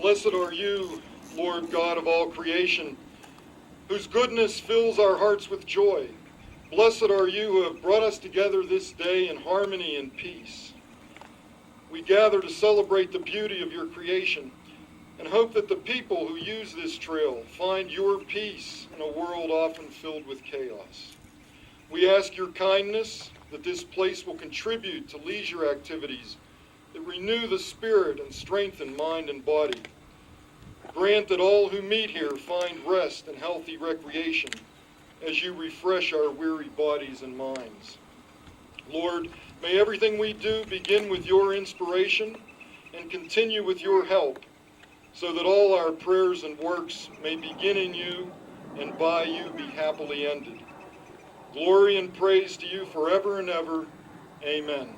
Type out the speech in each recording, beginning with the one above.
Blessed are you, Lord God of all creation, whose goodness fills our hearts with joy. Blessed are you who have brought us together this day in harmony and peace. We gather to celebrate the beauty of your creation and hope that the people who use this trail find your peace in a world often filled with chaos. We ask your kindness that this place will contribute to leisure activities that renew the spirit and strengthen mind and body. Grant that all who meet here find rest and healthy recreation as you refresh our weary bodies and minds. Lord, may everything we do begin with your inspiration and continue with your help, so that all our prayers and works may begin in you and by you be happily ended. Glory and praise to you forever and ever. Amen.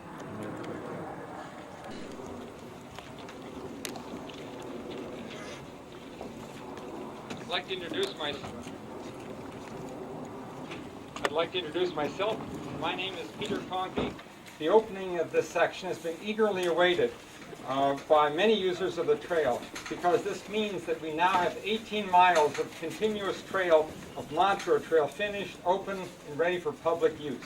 I'd like to introduce myself. My name is Peter Conkey. The opening of this section has been eagerly awaited by many users of the trail, because this means that we now have 18 miles of continuous trail of Montour Trail finished, open, and ready for public use.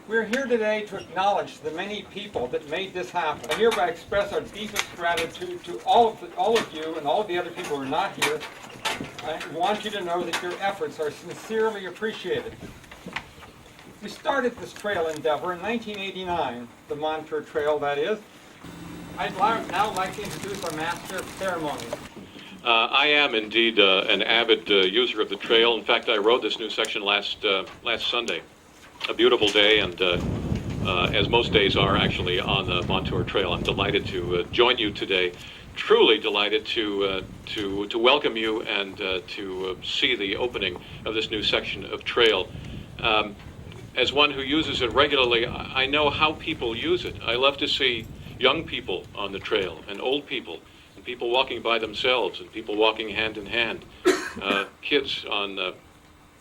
We're here today to acknowledge the many people that made this happen. I hereby express our deepest gratitude to all of you and all of the other people who are not here. I want you to know that your efforts are sincerely appreciated. We started this trail endeavor in 1989, the Montour Trail, that is. I'd now like to introduce our Master of Ceremonies. I am indeed an avid user of the trail. In fact, I rode this new section last Sunday. A beautiful day, and as most days are actually on the Montour Trail. I'm delighted to join you today. Truly delighted to welcome you and to see the opening of this new section of trail. As one who uses it regularly, I know how people use it. I love to see young people on the trail, and old people, and people walking by themselves, and people walking hand in hand, kids on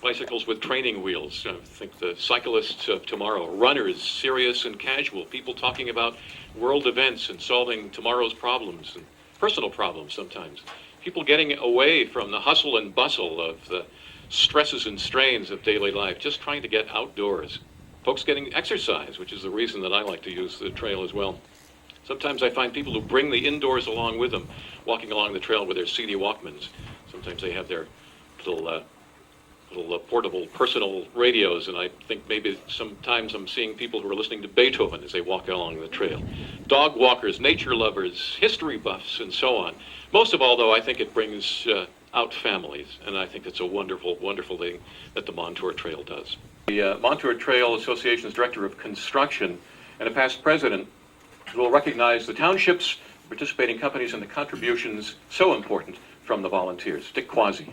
bicycles with training wheels. I think the cyclists of tomorrow, runners, serious and casual, people talking about world events and solving tomorrow's problems, and personal problems sometimes. People getting away from the hustle and bustle of the stresses and strains of daily life, just trying to get outdoors. folks getting exercise, which is the reason that I like to use the trail as well. Sometimes I find people who bring the indoors along with them, walking along the trail with their CD Walkmans. Sometimes they have their little portable personal radios, and I think maybe sometimes I'm seeing people who are listening to Beethoven as they walk along the trail. Dog walkers, nature lovers, history buffs, and so on. Most of all, though, I think it brings out families, and I think it's a wonderful, wonderful thing that the Montour Trail does. The Montour Trail Association's Director of Construction and a past president will recognize the townships, participating companies, and the contributions so important from the volunteers. Dick Quasi.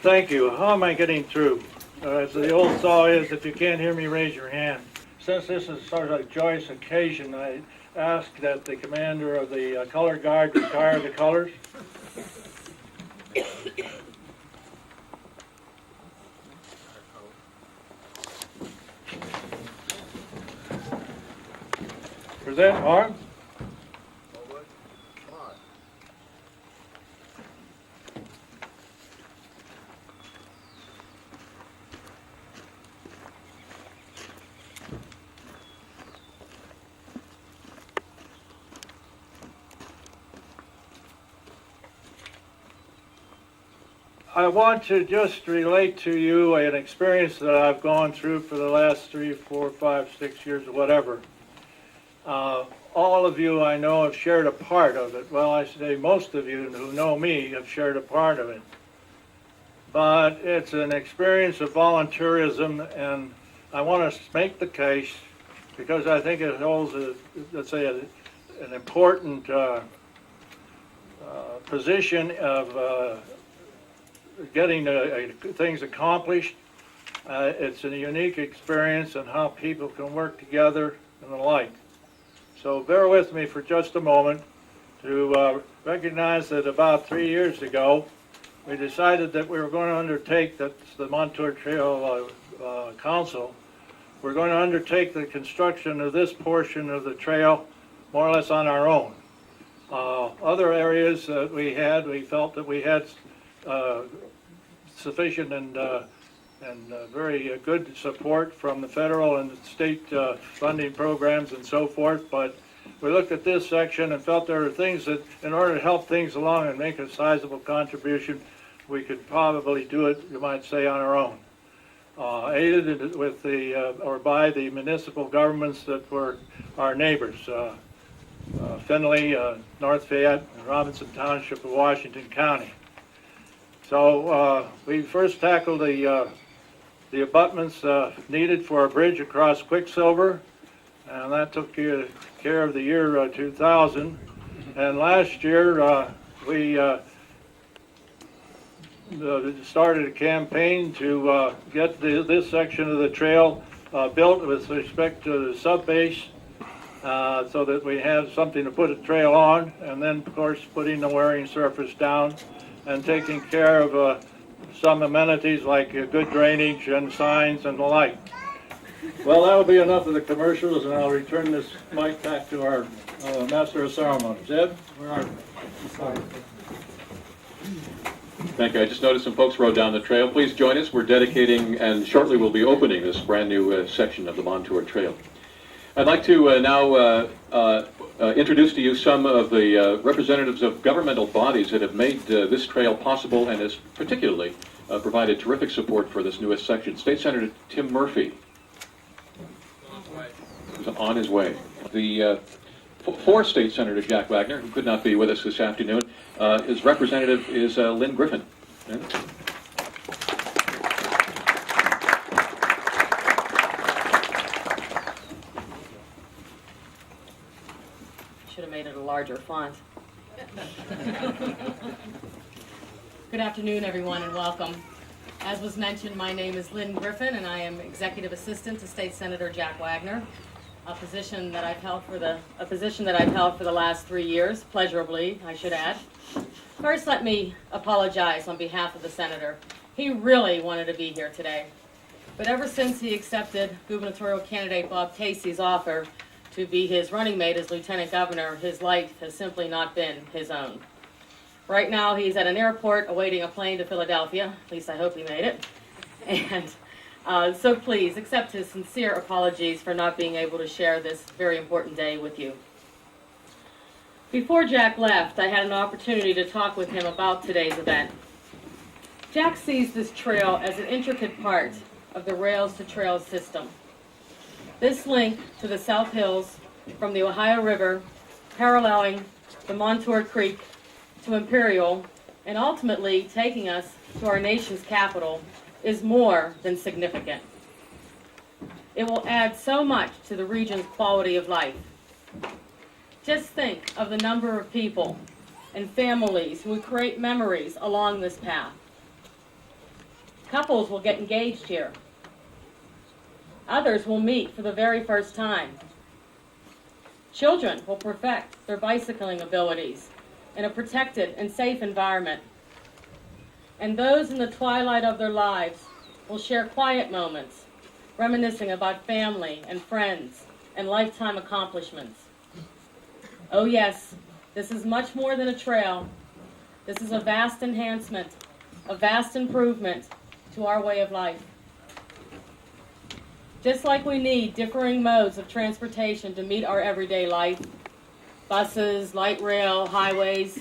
Thank you. How am I getting through? As the old saw is, if you can't hear me, raise your hand. Since this is sort of a joyous occasion, I ask that the commander of the color guard retire the colors. Present arms. I want to just relate to you an experience that I've gone through for the last 3, 4, 5, 6 years, or whatever. All of you I know have shared a part of it. Well, I say most of you who know me have shared a part of it. But it's an experience of volunteerism, and I want to make the case because I think it holds, let's say, an important position of getting things accomplished. It's a unique experience and how people can work together and the like. So bear with me for just a moment to recognize that about 3 years ago, we decided that we were going to undertake, that's the Montour Trail Council, we're going to undertake the construction of this portion of the trail more or less on our own. Other areas that we felt that we had sufficient and very good support from the federal and state funding programs and so forth, but we looked at this section and felt there were things that, in order to help things along and make a sizable contribution, we could probably do it, you might say, on our own. Aided with the, or by the municipal governments that were our neighbors, Findlay, North Fayette, and Robinson Township of Washington County. So we first tackled the abutments needed for a bridge across Quicksilver, and that took care of the year 2000. And last year we started a campaign to get this section of the trail built with respect to the subbase, so that we have something to put a trail on, and then of course putting the wearing surface down and taking care of some amenities like good drainage and signs and the like. Well, that'll be enough of the commercials, and I'll return this mic back to our Master of Ceremonies. Ed, where are you? Thank you. I just noticed some folks rode down the trail. Please join us. We're dedicating and shortly we'll be opening this brand new section of the Montour Trail. I'd like to now introduce to you some of the representatives of governmental bodies that have made this trail possible and has particularly provided terrific support for this newest section. State Senator Tim Murphy is on his way. The for State Senator Jack Wagner, who could not be with us this afternoon, his representative is Lynn Griffin. Should have made it a larger font. Good afternoon, everyone, and welcome. As was mentioned, my name is Lynn Griffin, and I am Executive Assistant to State Senator Jack Wagner, a position that I've held for the last 3 years, pleasurably, I should add. First, let me apologize on behalf of the senator. He really wanted to be here today, but ever since he accepted gubernatorial candidate Bob Casey's offer to be his running mate as lieutenant governor, his life has simply not been his own. Right now, he's at an airport awaiting a plane to Philadelphia. At least I hope he made it. And so please accept his sincere apologies for not being able to share this very important day with you. Before Jack left, I had an opportunity to talk with him about today's event. Jack sees this trail as an intricate part of the Rails to Trails system. This link to the South Hills from the Ohio River, paralleling the Montour Creek to Imperial, and ultimately taking us to our nation's capital, is more than significant. It will add so much to the region's quality of life. Just think of the number of people and families who would create memories along this path. Couples will get engaged here. Others will meet for the very first time. Children will perfect their bicycling abilities in a protected and safe environment. And those in the twilight of their lives will share quiet moments, reminiscing about family and friends and lifetime accomplishments. Oh yes, this is much more than a trail. This is a vast enhancement, a vast improvement to our way of life. Just like we need differing modes of transportation to meet our everyday life, buses, light rail, highways,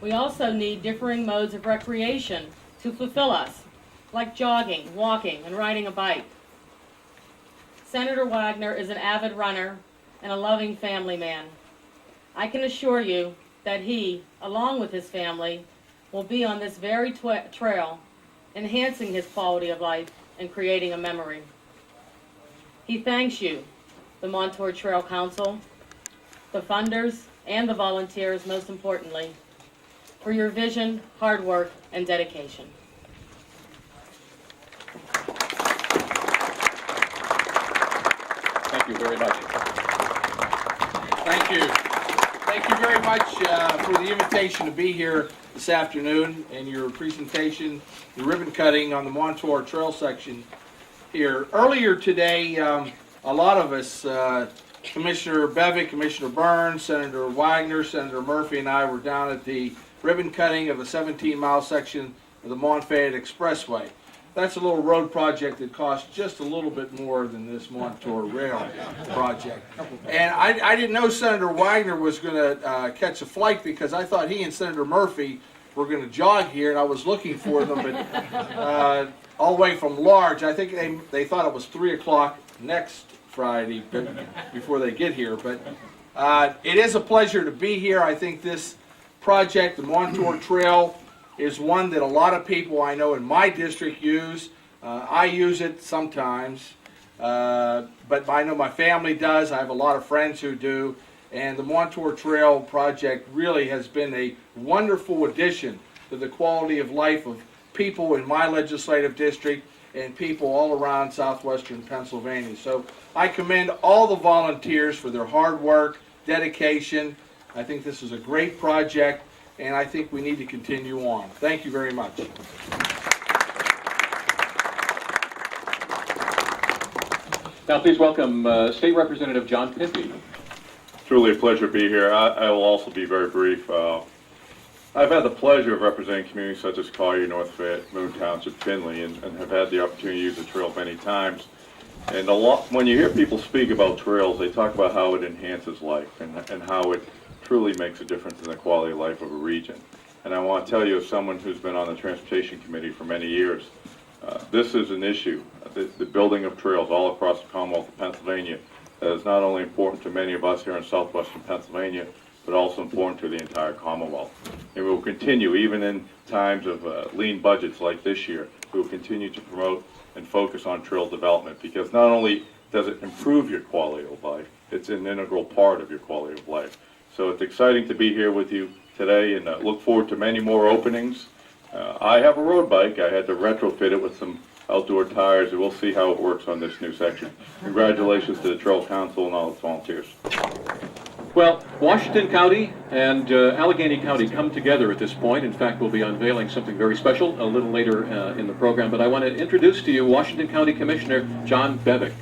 we also need differing modes of recreation to fulfill us, like jogging, walking, and riding a bike. Senator Wagner is an avid runner and a loving family man. I can assure you that he, along with his family, will be on this very trail, enhancing his quality of life and creating a memory. He thanks you, the Montour Trail Council, the funders, and the volunteers, most importantly, for your vision, hard work, and dedication. Thank you very much. Thank you. Thank you very much for the invitation to be here this afternoon and your presentation, the ribbon cutting on the Montour Trail section here. Earlier today, a lot of us, Commissioner Bevick, Commissioner Burns, Senator Wagner, Senator Murphy, and I were down at the ribbon cutting of a 17-mile section of the Montfayette Expressway. That's a little road project that costs just a little bit more than this Montour Rail project. And I didn't know Senator Wagner was going to catch a flight because I thought he and Senator Murphy were going to jog here, and I was looking for them, but all the way from Large. I think they thought it was 3 o'clock next Friday before they get here. But it is a pleasure to be here. I think this project, the Montour Trail, is one that a lot of people I know in my district use. I use it sometimes, but I know my family does. I have a lot of friends who do. And the Montour Trail project really has been a wonderful addition to the quality of life of people in my legislative district and people all around southwestern Pennsylvania. So I commend all the volunteers for their hard work, dedication. I think this is a great project, and I think we need to continue on. Thank you very much. Now please welcome State Representative John Pimpy. Truly a pleasure to be here. I will also be very brief. I've had the pleasure of representing communities such as Collier, North Fayette, Moon Township, Findlay, and have had the opportunity to use the trail many times. And when you hear people speak about trails, they talk about how it enhances life and how it truly makes a difference in the quality of life of a region. And I want to tell you, as someone who's been on the Transportation Committee for many years, this is an issue. The building of trails all across the Commonwealth of Pennsylvania that is not only important to many of us here in southwestern Pennsylvania, but also important to the entire Commonwealth. And we will continue, even in times of lean budgets like this year, we will continue to promote and focus on trail development, because not only does it improve your quality of life, it's an integral part of your quality of life. So it's exciting to be here with you today, and look forward to many more openings. I have a road bike. I had to retrofit it with some outdoor tires, and we'll see how it works on this new section. Congratulations to the Trail Council and all its volunteers. Well, Washington County and Allegheny County come together at this point. In fact, we'll be unveiling something very special a little later in the program, but I want to introduce to you Washington County Commissioner John Bevick.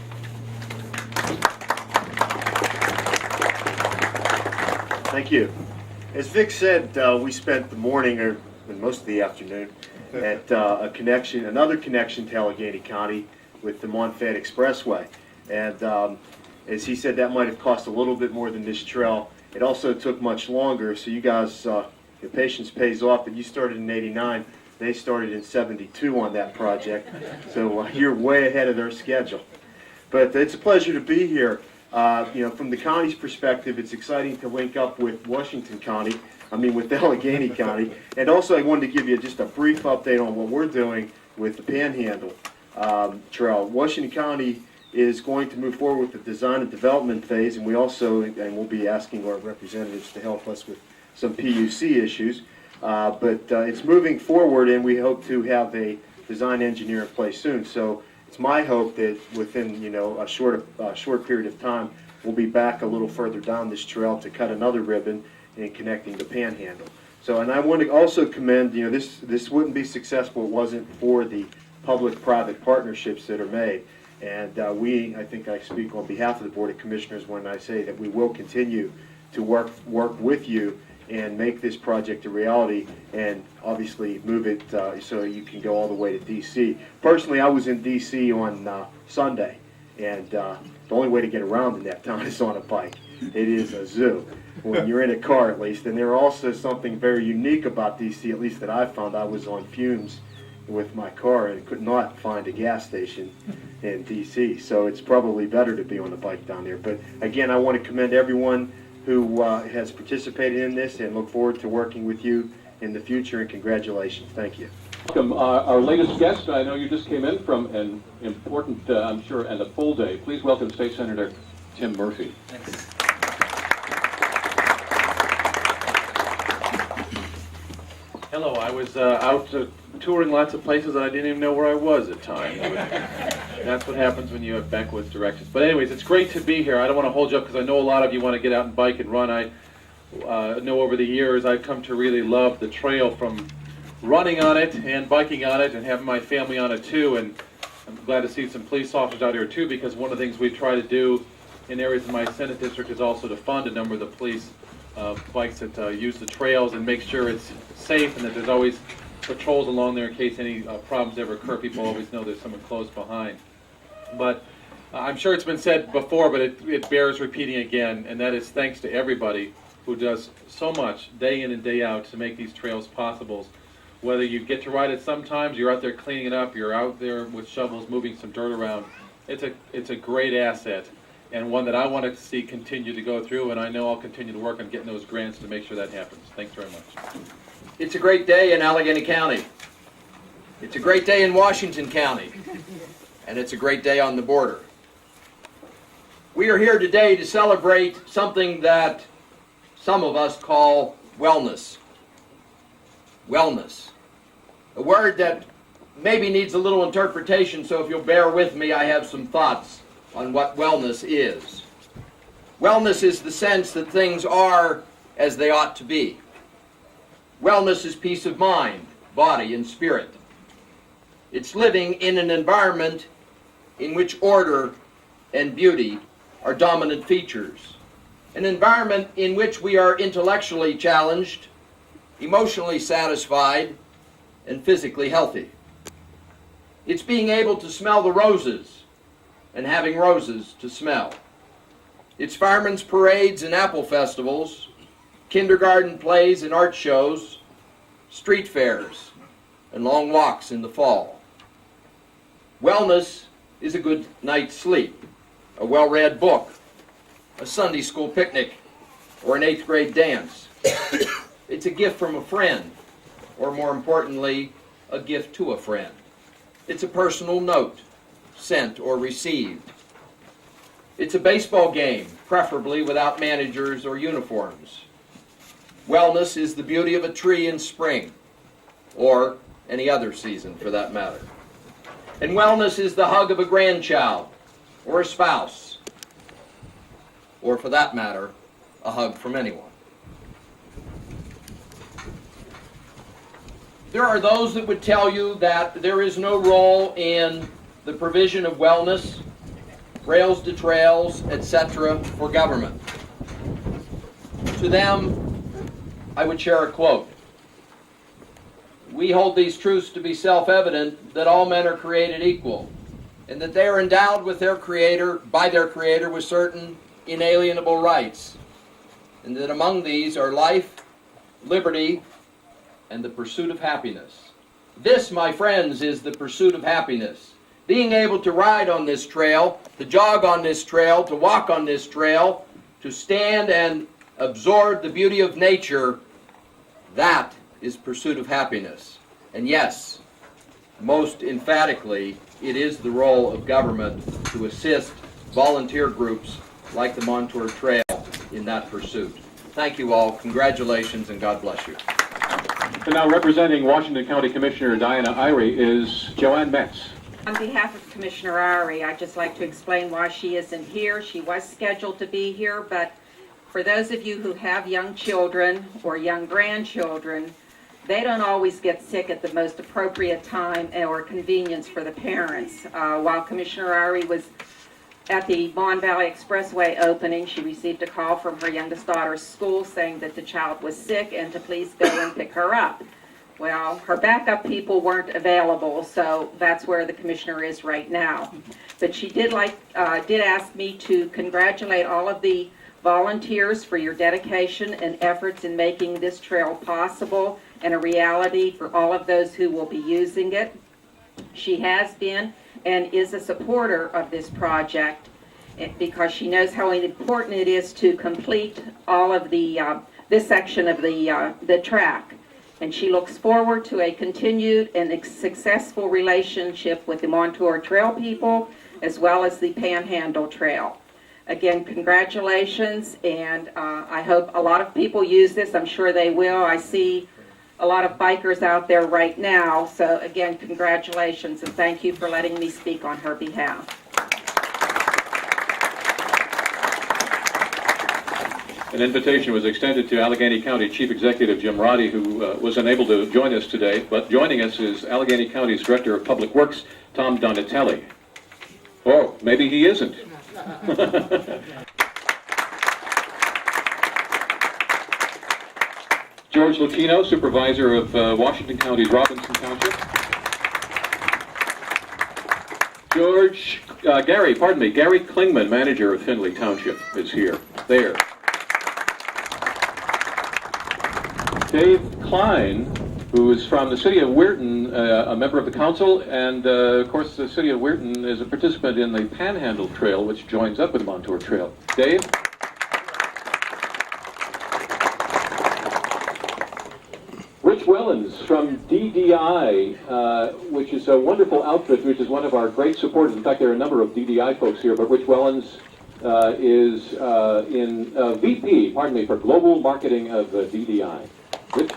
Thank you. As Vic said, we spent the morning, or most of the afternoon, at another connection to Allegheny County with the Montour Expressway. And as he said, that might have cost a little bit more than this trail. It also took much longer, so you guys, your patience pays off, but you started in '89. They started in '72 on that project, so you're way ahead of their schedule. But it's a pleasure to be here. From the county's perspective, it's exciting to link up with with Allegheny County. And also I wanted to give you just a brief update on what we're doing with the Panhandle Trail. Washington County is going to move forward with the design and development phase, and we'll be asking our representatives to help us with some PUC issues. But it's moving forward, and we hope to have a design engineer in place soon. So it's my hope that within a short period of time, we'll be back a little further down this trail to cut another ribbon in connecting the Panhandle. So, and I want to also commend, this wouldn't be successful if it wasn't for the public-private partnerships that are made. And I think I speak on behalf of the Board of Commissioners when I say that we will continue to work with you and make this project a reality, and obviously move it so you can go all the way to D.C. Personally, I was in D.C. on Sunday, and the only way to get around in that town is on a bike. It is a zoo, when you're in a car at least. And there also something very unique about D.C., at least that I found. I was on fumes with my car and could not find a gas station in D.C., so it's probably better to be on a bike down there. But again, I want to commend everyone who has participated in this, and look forward to working with you in the future, and congratulations. Thank you. Welcome our latest guest. I know you just came in from an important, I'm sure, and a full day. Please welcome State Senator Tim Murphy. Thanks. Hello, I was out touring lots of places and I didn't even know where I was at times. That's what happens when you have Beckwith directions. But anyways, it's great to be here. I don't want to hold you up because I know a lot of you want to get out and bike and run. I know over the years I've come to really love the trail, from running on it and biking on it and having my family on it too. And I'm glad to see some police officers out here too, because one of the things we try to do in areas of my Senate district is also to fund a number of the police bikes that use the trails and make sure it's safe and that there's always patrols along there in case any problems ever occur. People always know there's someone close behind. But I'm sure it's been said before, but it bears repeating again, and that is thanks to everybody who does so much day in and day out to make these trails possible. Whether you get to ride it sometimes, you're out there cleaning it up, you're out there with shovels moving some dirt around. It's a great asset, and one that I want to see continue to go through, and I know I'll continue to work on getting those grants to make sure that happens. Thanks very much. It's a great day in Allegheny County. It's a great day in Washington County. And it's a great day on the border. We are here today to celebrate something that some of us call wellness. Wellness. A word that maybe needs a little interpretation, so if you'll bear with me, I have some thoughts on what wellness is. Wellness is the sense that things are as they ought to be. Wellness is peace of mind, body, and spirit. It's living in an environment in which order and beauty are dominant features. An environment in which we are intellectually challenged, emotionally satisfied, and physically healthy. It's being able to smell the roses and having roses to smell. It's firemen's parades and apple festivals, kindergarten plays and art shows, street fairs, and long walks in the fall. Wellness is a good night's sleep, a well-read book, a Sunday school picnic, or an 8th grade dance. It's a gift from a friend, or more importantly, a gift to a friend. It's a personal note, sent or received. It's a baseball game, preferably without managers or uniforms. Wellness is the beauty of a tree in spring, or any other season for that matter. And wellness is the hug of a grandchild, or a spouse, or for that matter, a hug from anyone. There are those that would tell you that there is no role in the provision of wellness, rails to trails, etc. for government. To them, I would share a quote. We hold these truths to be self-evident, that all men are created equal, and that they are endowed with their Creator, by their Creator, with certain inalienable rights, and that among these are life, liberty, and the pursuit of happiness. This, my friends, is the pursuit of happiness. Being able to ride on this trail, to jog on this trail, to walk on this trail, to stand and absorb the beauty of nature, that is pursuit of happiness. And yes, most emphatically, it is the role of government to assist volunteer groups like the Montour Trail in that pursuit. Thank you all. Congratulations, and God bless you. And now representing Washington County Commissioner Diana Irie is Joanne Metz. On behalf of Commissioner Irie, I'd just like to explain why she isn't here. She was scheduled to be here, but for those of you who have young children or young grandchildren, they don't always get sick at the most appropriate time or convenience for the parents. While Commissioner Irie was at the Mon Valley Expressway opening, she received a call from her youngest daughter's school saying that the child was sick and to please go and pick her up. Well, her backup people weren't available, so that's where the commissioner is right now. But she did ask me to congratulate all of the volunteers for your dedication and efforts in making this trail possible and a reality for all of those who will be using it. She has been and is a supporter of this project because she knows how important it is to complete all of the this section of the track. And she looks forward to a continued and successful relationship with the Montour Trail people as well as the Panhandle Trail. Again, congratulations, and I hope a lot of people use this. I'm sure they will. I see a lot of bikers out there right now. So again, congratulations, and thank you for letting me speak on her behalf. An invitation was extended to Allegheny County Chief Executive Jim Roddy, who was unable to join us today, but joining us is Allegheny County's Director of Public Works, Tom Donatelli. Oh, maybe he isn't. George Lucchino, Supervisor of Washington County's Robinson Township. Gary Klingman, Manager of Findlay Township, is here. There. Dave Klein, who is from the city of Weirton, a member of the council, and of course the city of Weirton is a participant in the Panhandle Trail, which joins up with the Montour Trail. Dave? Rich Wellens from DDI, which is a wonderful outfit, which is one of our great supporters. In fact, there are a number of DDI folks here, but Rich Wellens is VP, for Global Marketing of DDI. Rich?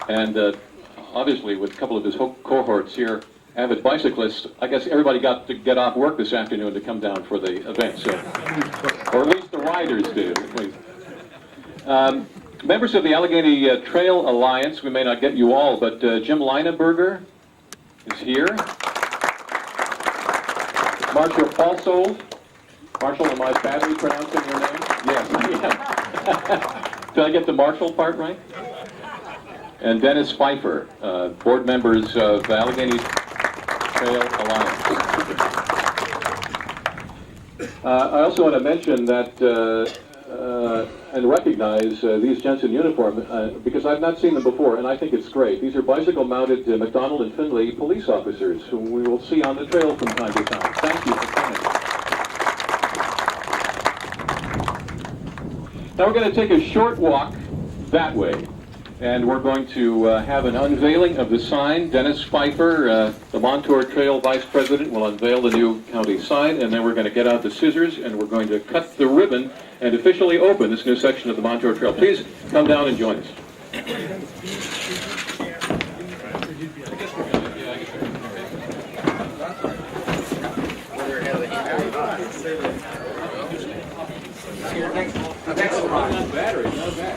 And obviously, with a couple of his cohorts here, avid bicyclists, I guess everybody got to get off work this afternoon to come down for the event, so, or at least the riders did. Members of the Allegheny Trail Alliance, we may not get you all, but Jim Leineberger is here. Marshall Falsold. Marshall, am I badly pronouncing your name? Yes. Did I get the Marshall part right? And Dennis Pfeiffer, board members of the Allegheny Trail Alliance. I also want to mention that and recognize these gents in uniform because I've not seen them before, and I think it's great. These are bicycle-mounted McDonald and Findlay police officers whom we will see on the trail from time to time. Thank you for coming. Now we're going to take a short walk that way, and we're going to have an unveiling of the sign. Dennis Pfeiffer, the Montour Trail Vice President, will unveil the new county sign, and then we're going to get out the scissors, and we're going to cut the ribbon and officially open this new section of the Montour Trail. Please come down and join us.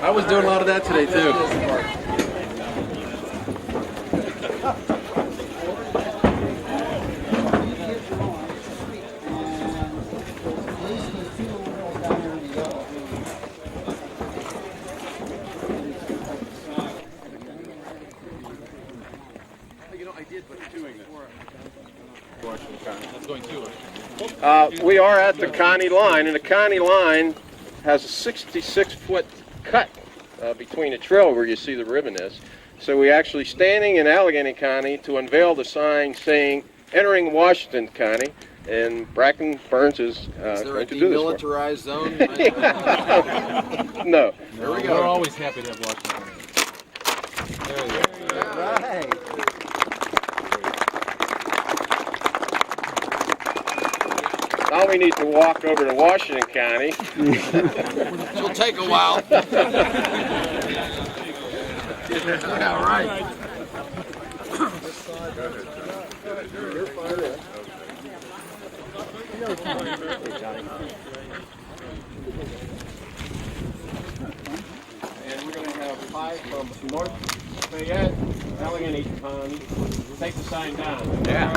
I was doing a lot of that today, too. We are at the county line, and the county line has a 66-foot cut between the trail where you see the ribbon is. So we're actually standing in Allegheny County to unveil the sign saying, entering Washington County, and Bracken Burns is going to do this one. Demilitarized zone? No. There we go. We're always happy to have Washington. There you go. Right. Now we need to walk over to Washington County. It'll take a while. Yeah, right. And we're going to have 5 from North Fayette, Allegheny County. Take the sign down. Yeah.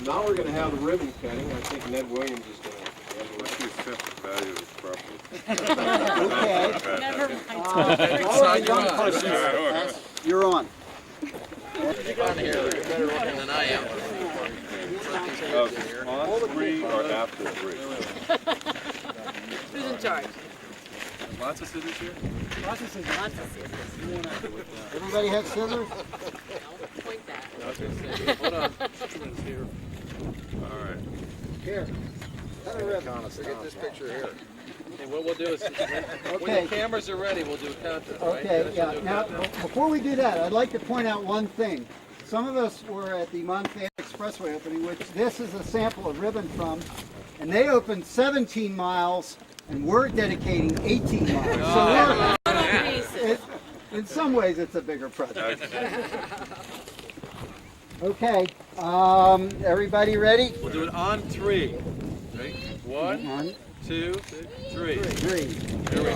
Now we're going to have the ribbon cutting. I think Ned Williams is going to. Okay. Never mind. You're on. On here, you're better looking than I am. On 3 or after 3? Who's in charge? Lots of scissors here? Lots of scissors. Everybody have scissors? Point that. Hold on. All right. Here. Cut a ribbon. Get this picture here. And what we'll do is, when Okay. the cameras are ready, we'll do a countdown, right? Okay, That's yeah. what we'll do. Now, before we do that, I'd like to point out one thing. Some of us were at the Montour Expressway opening, which this is a sample of ribbon from, and they opened 17 miles, and we're dedicating 18 miles. So in some ways, it's a bigger project. Okay, everybody ready? We'll do it on 3. Ready? 1, One, 2, 3. 3. There we go.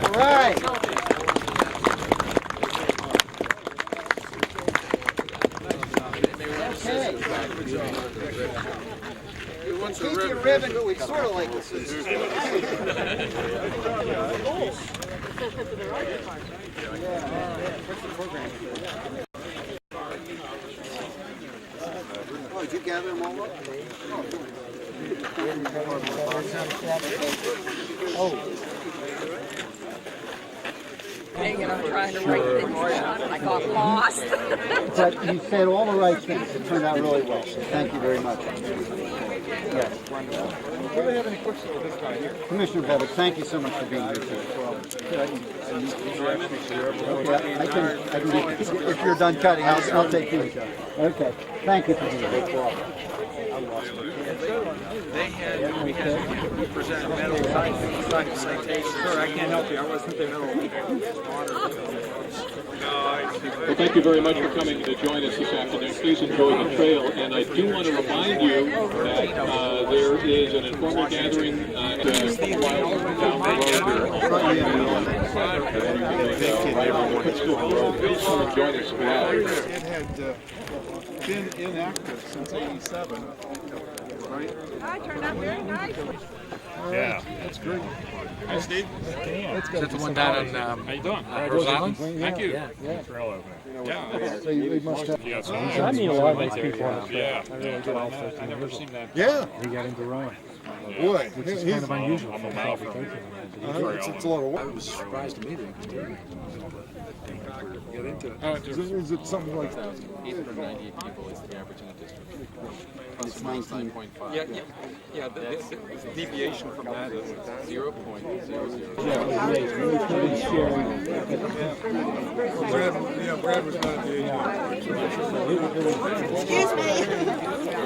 All right. Okay. Keep your ribbon, but we sort of like the scissors. Oh, did you gather them all up? And I'm trying to write things down, and I got lost. But you said all the right things. It turned out really well, so thank you very much. Yes, wonderful. Do we have any questions with this guy here? Commissioner Bevick, thank you so much for being here too. Okay, I can if you're done cutting, I'll take these. Okay, thank you for being here. We presented medal citations. Sir, I can't help you. I wasn't there. Well, thank you very much for coming to join us this afternoon. Please enjoy the trail. And I do want to remind you that there is an informal gathering down the road. Please come and join us. It had been inactive since '87, right? I turned out very nice. Yeah, that's great. Hi, Steve. That's Is that the one down on, how you doing? Rose Island? Thank you. trail opening. Yeah. So you must have. I mean, a lot of these people on the Yeah. I've never seen that. Yeah. He got into rowing, Boy, which is kind of unusual for it's a lot of work. I was surprised to meet him. Get into it. Is it something like that? 898 people is the average in the district. It's 19. Yeah. The deviation from that is 0.00. Brad was not the Excuse me.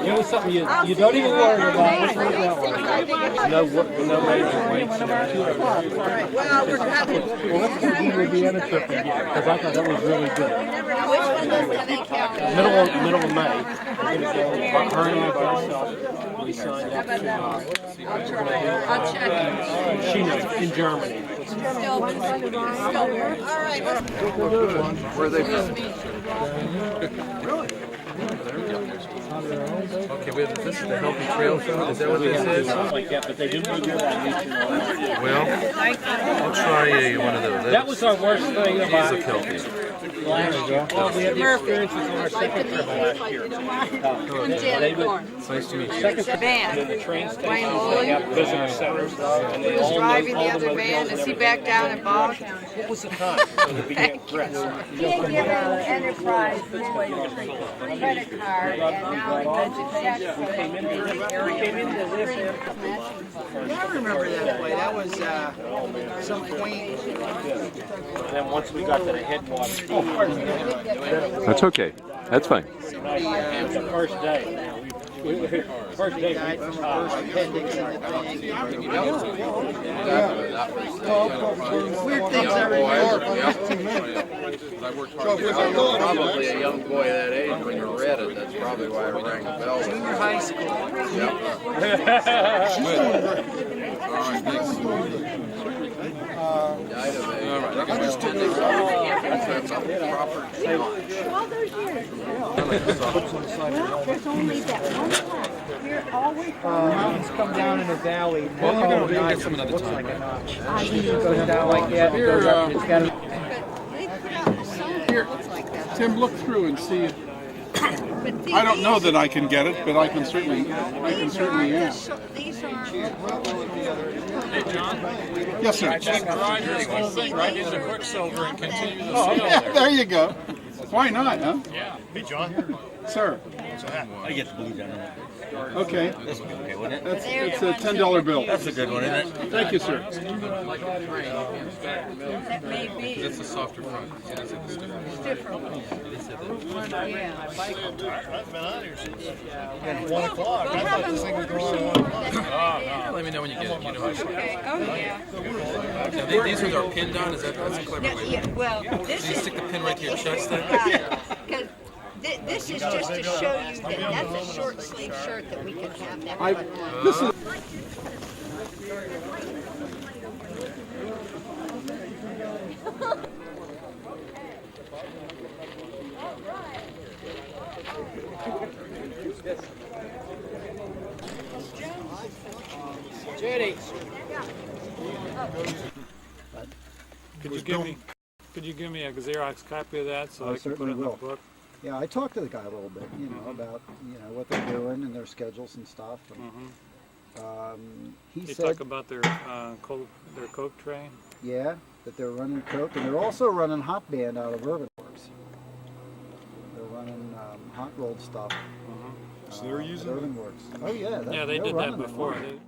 You know something you don't even worry about. Let's put it that way. No major weights. Well, we're happy. He would be in a trip again, because I thought that was really good. Which one does they count? Middle of May. Her and I both we signed up to I'll check. she knows, in Germany. All right. Where are they from? Excuse me. Oh, Okay, this is the Healthy Trail Food. Is that what this is? Like that, but they do do that. Well, I'll try one of those. That was our worst thing These about look healthy. last year. Well, we had the experiences on our second trip last year. Nice to meet you. Second trip, and then the train station, they have visitor centers. And they all Driving the other van, is he back down in Bog? What was the time? The beginning dress. He had given Enterprise credit card, and now he does a check for Came into this. Yeah, I remember that play. That was some quaint. And then once we got to the headwaters. Oh, pardon me. That's okay. That's fine. The first day. First day. Weird things every year. Probably a young boy that age when you read it. That's probably why it rang a bell. Junior high school. All those years. Well, there's only that one part. We're always Mountains come down in a valley. Well, we'll get some another time. Goes down like that. Goes up. It's got Here, Tim, look through and see if I don't know that I can get it, but I can certainly These are. Hey, John? Yes, sir. Just grind this whole thing right into Quicksilver and continue the Oh, seal yeah, there. there you go. Why not, huh? Yeah. Hey, John. Sir. I get the blue down. Okay. This would be okay, wouldn't it? It's a $10 bill. That's a good one, isn't it? Thank you, sir. That may be. That's a softer front. See, that's like the stiffer. Stiffer. Yeah. I've been on here since 1 o'clock. I thought this thing was going on at 1 o'clock. Let me know when you get it. You know how to Okay. Oh, yeah. Now, these ones are pinned on. That's a clever No, way. yeah, well, this So you is. stick the pin right to your chest then? Because this is just to show you that that's a short sleeve shirt that we can have that. This is. Judy. Could you give me a Xerox copy of that so I can put it in the book? Yeah, I talked to the guy a little bit, about what they're doing and their schedules and stuff. And, he They said, talk about their Coke train. yeah, that they're running Coke, and they're also running hot band out of Urban Works. They're running hot rolled stuff. So they're using Urban Works. Oh yeah, Yeah, they did that running before. them.